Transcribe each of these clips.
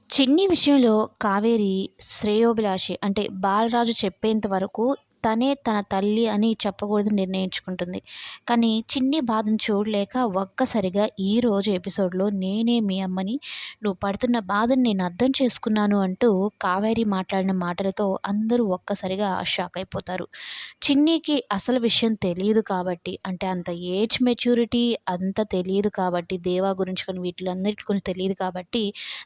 చిన్ని విషయంలో కావేరి శ్రేయోభిలాషి అంటే బాలరాజు చెప్పేంత వరకు తనే తన తల్లి అని చెప్పకూడదని నిర్ణయించుకుంటుంది. కానీ చిన్ని బాధను చూడలేక ఒక్కసారిగా ఈరోజు ఎపిసోడ్‌లో నేనే మీ అమ్మని, నువ్వు పడుతున్న బాధను నేను అర్థం చేసుకున్నాను అంటూ కావేరి మాట్లాడిన మాటలతో అందరూ ఒక్కసారిగా షాక్ అయిపోతారు. చిన్నికి అసలు విషయం తెలీదు కాబట్టి అంటే అంత ఏజ్ మెచ్యూరిటీ అంత తెలీదు కాబట్టి దేవా గురించి కానీ వీటిలన్నిటి గురించి తెలీదు కాబట్టి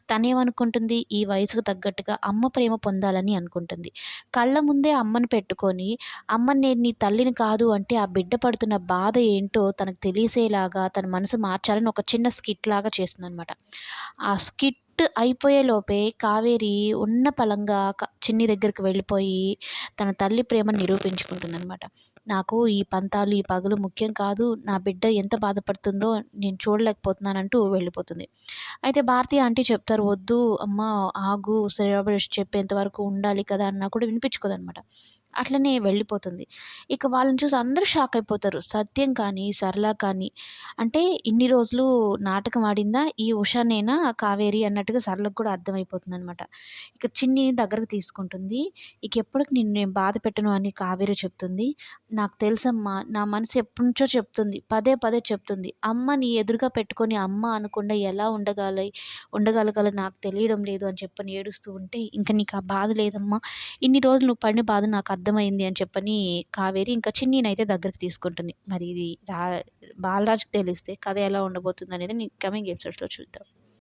తనేమనుకుంటుంది ఈ వయసుకు తగ్గట్టుగా అమ్మ ప్రేమ పొందాలని అనుకుంటుంది. కళ్ళ ముందే అమ్మని పెట్టుకొని అమ్మని నేను నీ తల్లిని కాదు అంటే ఆ బిడ్డ పడుతున్న బాధ ఏంటో తనకు తెలిసేలాగా తన మనసు మార్చాలని ఒక చిన్న స్కిట్ లాగా చేస్తుందనమాట. ఆ స్కిట్ అయిపోయే లోపే కావేరి ఉన్న పళంగా చిన్ని దగ్గరికి వెళ్ళిపోయి తన తల్లి ప్రేమను నిరూపించుకుంటుందనమాట. నాకు ఈ పంతాలు, ఈ పగలు ముఖ్యం కాదు. నా బిడ్డ ఎంత బాధపడుతుందో నేను చూడలేకపోతున్నానంటూ వెళ్ళిపోతుంది. అయితే భారతి ఆంటీ చెప్తారు, "వద్దు అమ్మ ఆగు శ్రేయోభిలాష్ చెప్పేంత వరకు ఉండాలి కదా!" అన్నా కూడా వినిపించుకోదనమాట. అట్లనే వెళ్ళిపోతుంది. ఇక వాళ్ళని చూసి అందరూ షాక్ అయిపోతారు. సత్యం కానీ, సరళ కానీ అంటే ఇన్ని రోజులు నాటకం ఆడిందా ఈ ఉషానేనా కావేరి అన్నట్టుగా సరళకు కూడా అర్థమైపోతుందనమాట. ఇక చిన్ని దగ్గరకు తీసుకుంటుంది. ఇక ఎప్పటికి నిన్ను నేను బాధ పెట్టను అని కావేరి చెప్తుంది. నాకు తెలుసమ్మా నా మనసు ఎప్పటినుంచో చెప్తుంది. పదే పదే చెప్తుంది. అమ్మ నీ ఎదురుగా పెట్టుకొని అమ్మ అనకుండా ఎలా ఉండగలగాలో నాకు తెలియడం లేదు అని చెప్పని ఏడుస్తూ ఉంటే, "ఇంక నీకు ఆ బాధ లేదమ్మా. ఇన్ని రోజులు నువ్వు పడిన బాధ నాకు అర్థమైంది" అని చెప్పని కావేరి ఇంకా చిన్నినైతే దగ్గరికి తీసుకుంటుంది. మరి ఇది బాలరాజుకి తెలిస్తే కథ ఎలా ఉండబోతుందనేది కమింగ్ ఎపిసోడ్స్‌లో చూద్దాం.